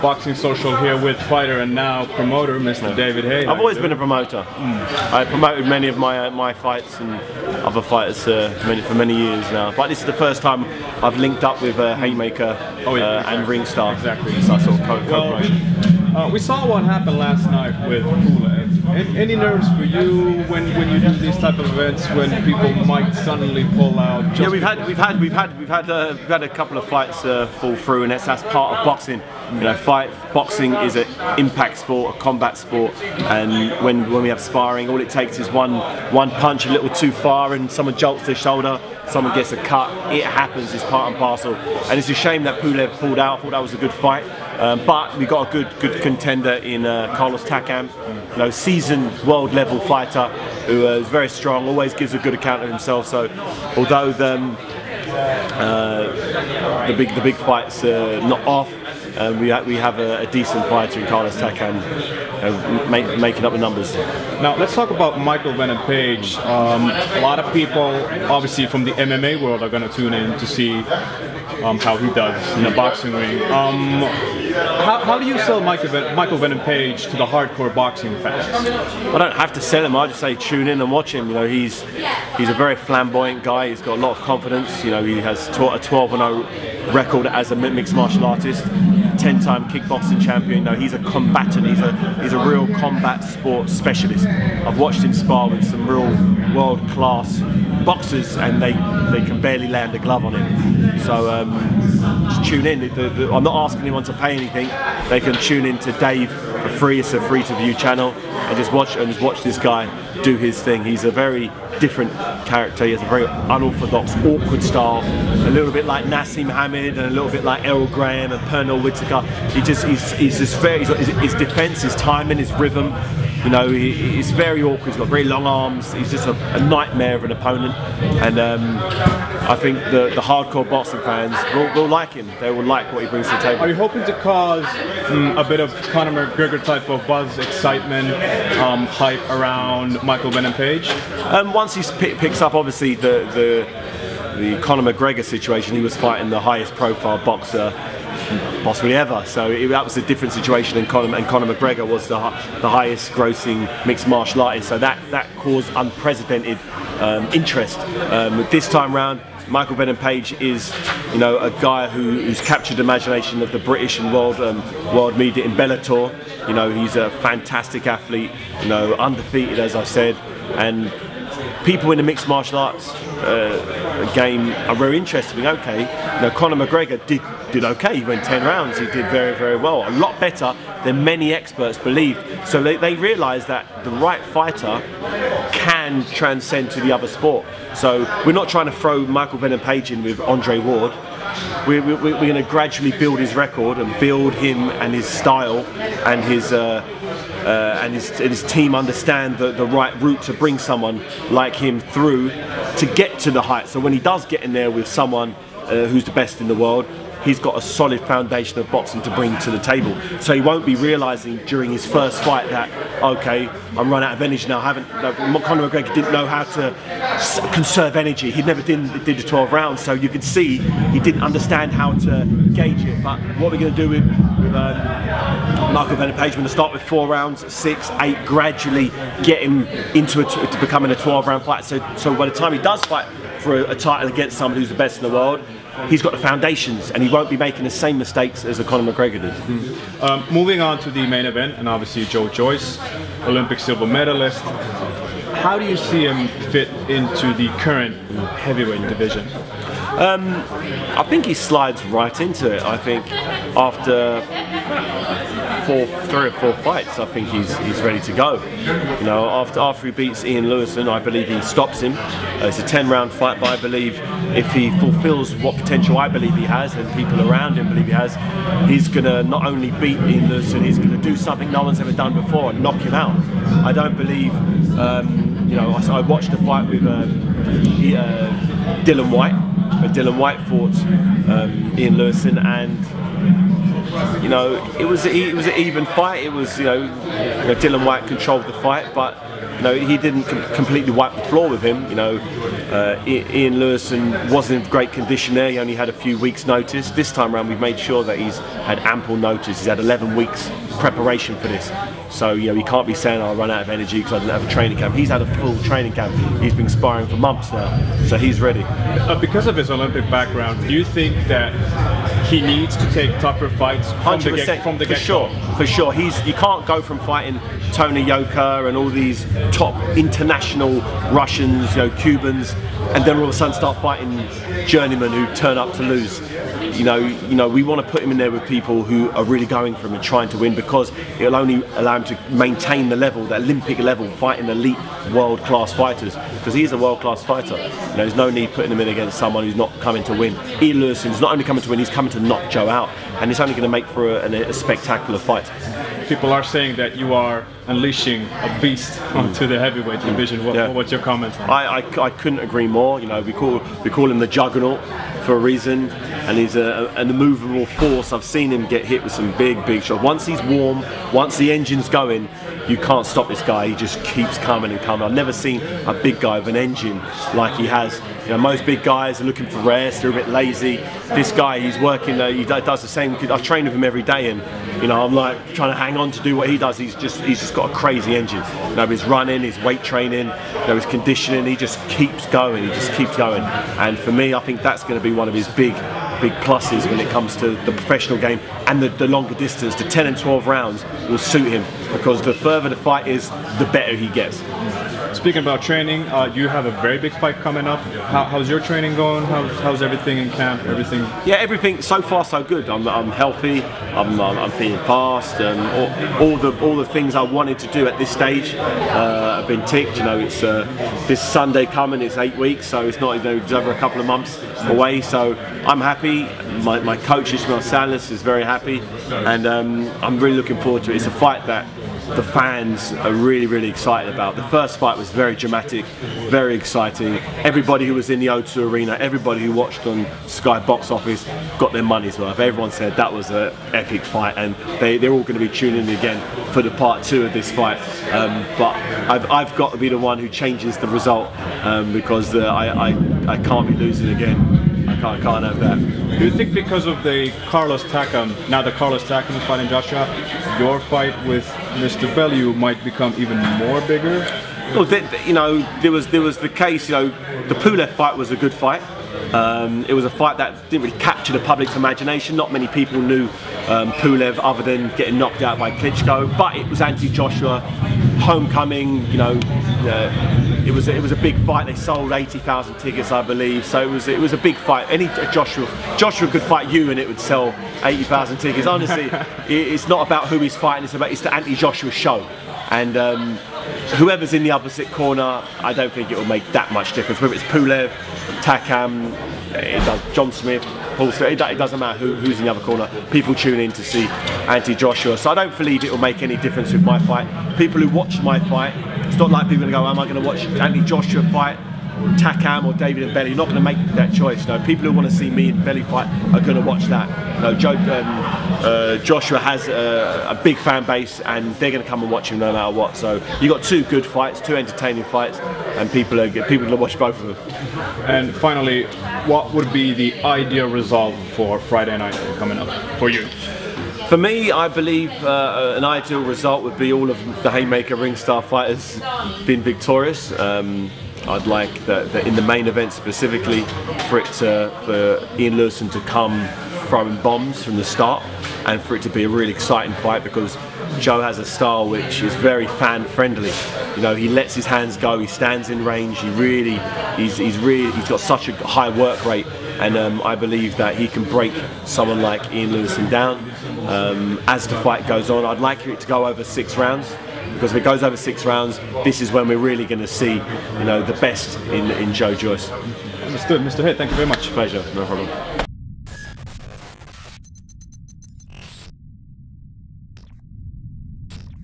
Boxing Social here with fighter and now promoter, Mr. David Haye. I've always been a promoter. I promoted many of my fights and other fighters for many years now. But this is the first time I've linked up with Haymaker and Ringstar. Exactly. So sort of co-promotion. We saw what happened last night with Bellew. Any nerves for you when you do these type of events when people might suddenly pull out? Yeah, we've had a couple of fights fall through, and that's part of boxing. You know, boxing is an impact sport, a combat sport, and when we have sparring, all it takes is one punch a little too far, and someone jolts their shoulder, someone gets a cut. It happens. It's part and parcel, and it's a shame that Bellew pulled out. I thought that was a good fight, but we got a good contender in Joshua-Takam, you know, seasoned world level fighter who is very strong, always gives a good account of himself. So although the big fight's not off, we have a decent fighter in Joshua-Takam making up the numbers. Now let's talk about Michael Venom Page. A lot of people, obviously from the MMA world, are going to tune in to see how he does in the boxing ring. How do you sell Michael Venom Page to the hardcore boxing fans? I don't have to sell him. I just say tune in and watch him. You know, he's a very flamboyant guy. He's got a lot of confidence. You know, he has a 12-0 record as a mixed martial artist. 10-time kickboxing champion. You know, he's a combatant. He's a real combat sport specialist. I've watched him spar with some real world-class boxers, and they can barely land a glove on him. So just tune in. I'm not asking anyone to pay anything. They can tune in to Dave for free. It's a free-to-view channel, and just watch this guy do his thing. He's a very different character. He has a very unorthodox, awkward style, a little bit like Nassim Hamid and a little bit like Errol Graham and Pernell Whitaker. He's just very, his defense, his timing, his rhythm. You know, he's very awkward. He's got very long arms. He's just a nightmare of an opponent, and I think the hardcore boxing fans will like him. They will like what he brings to the table. Are you hoping to cause a bit of Conor McGregor type of buzz, excitement, hype around Michael Venom Page? Once he picks up, obviously the Conor McGregor situation, he was fighting the highest profile boxer possibly ever, so that was a different situation, and Conor McGregor was the highest grossing mixed martial artist, so that caused unprecedented interest. This time round, Michael Venom Page is, you know, a guy who's captured the imagination of the British and world media in Bellator. You know, he's a fantastic athlete, you know, undefeated, as I've said, and people in the mixed martial arts game are very interested in, okay, you know, Conor McGregor did okay. He went 10 rounds. He did very, very well. A lot better than many experts believed. So they realised that the right fighter can transcend to the other sport. So we're not trying to throw Michael Venom Page in with Andre Ward. We're going to gradually build his record and build him and his style and his team understand the right route to bring someone like him through to get to the heights. So when he does get in there with someone who's the best in the world, he's got a solid foundation of boxing to bring to the table. So he won't be realising during his first fight that, okay, I'm run out of energy now. Conor McGregor didn't know how to conserve energy. He never did the 12 rounds, so you could see he didn't understand how to gauge it. But what we're going to do with Michael Venom Page, we're going to start with 4 rounds, 6, 8, gradually get him into to becoming a 12-round fight. So by the time he does fight for a title against someone who's the best in the world, he's got the foundations, and he won't be making the same mistakes as Conor McGregor did. Moving on to the main event, and obviously Joyce, Olympic silver medalist. How do you see him fit into the current heavyweight division? I think he slides right into it. I think after 3 or 4 fights, I think he's ready to go. You know, after he beats Ian Lewison, I believe he stops him. It's a 10-round fight, but I believe if he fulfills what potential I believe he has, and people around him believe he has, he's going to not only beat Ian Lewison, he's going to do something no one's ever done before and knock him out. I don't believe, you know, I watched the fight with Dylan White. Dylan White fought Ian Lewison, and you know, it was an even fight. It was, you know, Dillian Whyte controlled the fight, but you know, he didn't completely wipe the floor with him. You know, Ian Lewison wasn't in great condition there. He only had a few weeks' notice. This time around, we've made sure that he's had ample notice. He's had 11 weeks preparation for this. So, you know, he can't be saying, "I'll run out of energy because I didn't have a training camp." He's had a full training camp. He's been sparring for months now, so he's ready. Because of his Olympic background, do you think that he needs to take tougher fights from the get-go? For sure. You can't go from fighting Tony Yoka and all these top international Russians, you know, Cubans, and then all of a sudden start fighting journeymen who turn up to lose. You know, we want to put him in there with people who are really going for him and trying to win, because it'll only allow him to maintain the level, the Olympic level, fighting elite world-class fighters, because he's a world-class fighter. You know, there's no need putting him in against someone who's not coming to win. Ian Lewison's not only coming to win, he's coming to knock Joe out, and it's only going to make for a spectacular fight. People are saying that you are unleashing a beast onto the heavyweight division. What's your comment on that? I couldn't agree more. You know, we call him the Juggernaut for a reason, and he's an immovable force. I've seen him get hit with some big shots. Once he's warm, once the engine's going, you can't stop this guy. He just keeps coming and coming. I've never seen a big guy with an engine like he has. You know, most big guys are looking for rest, they're a bit lazy. This guy, he's working, he does the same. I train with him every day, and you know, I'm like trying to hang on to do what he does. He's just got a crazy engine. You know, his running, his weight training, you know, his conditioning, he just keeps going. He just keeps going. And for me, I think that's going to be one of his big pluses when it comes to the professional game, and the longer distance. The 10 and 12 rounds will suit him, because the further the fight is, the better he gets. Speaking about training, you have a very big fight coming up. How's your training going? How's everything in camp? Everything? Yeah, everything so far so good. I'm healthy. I'm feeling fast. All the things I wanted to do at this stage have been ticked. You know, it's this Sunday coming. It's 8 weeks, so it's not, you know, it's over a couple of months away. So I'm happy. My coach Ismail Salas is very happy, and I'm really looking forward to it. It's a fight that the fans are really excited about. The first fight was very dramatic, very exciting. Everybody who was in the O2 Arena, everybody who watched on Sky Box Office got their money's worth. Everyone said that was an epic fight, and they're all going to be tuning in again for the part 2 of this fight. But I've got to be the one who changes the result, because I can't be losing again. I can't have that. Do you think because of the Carlos Takam, now the Carlos Takam is fighting Joshua, your fight with Mr. Bellew might become even more bigger? Well, you know, there was the case. You know, the Pulev fight was a good fight. It was a fight that didn't really capture the public's imagination. Not many people knew Pulev other than getting knocked out by Klitschko, but it was anti-Joshua, homecoming. You know, it was a big fight. They sold 80,000 tickets, I believe. So it was a big fight. Any Joshua could fight you, and it would sell 80,000 tickets. Honestly, it's not about who he's fighting. It's the anti-Joshua show, and whoever's in the opposite corner, I don't think it will make that much difference. Whether it's Pulev, Takam, John Smith, Paul Smith, it doesn't matter who's in the other corner. People tune in to see anti-Joshua, so I don't believe it will make any difference with my fight. People who watch my fight, it's not like people are going to go, am I going to watch anti-Joshua fight Takam or David and Bellew? You're not going to make that choice. No, people who want to see me and Bellew fight are going to watch that. No, Joshua has a big fan base, and they're going to come and watch him no matter what. So you got 2 good fights, 2 entertaining fights, and people are going to watch both of them. And finally, what would be the ideal result for Friday night coming up for you? For me, I believe an ideal result would be all of the Haymaker Ringstar fighters being victorious. I'd like that in the main event specifically for Ian Lewison to come throwing bombs from the start, and for it to be a really exciting fight, because Joe has a style which is very fan friendly. You know, he lets his hands go, he stands in range, he's got such a high work rate, and I believe that he can break someone like Ian Lewison down. As the fight goes on, I'd like it to go over 6 rounds. Because if it goes over 6 rounds, this is when we're really going to see, you know, the best in Joe Joyce. Understood, Mr. Haye. Thank you very much. Pleasure, no problem.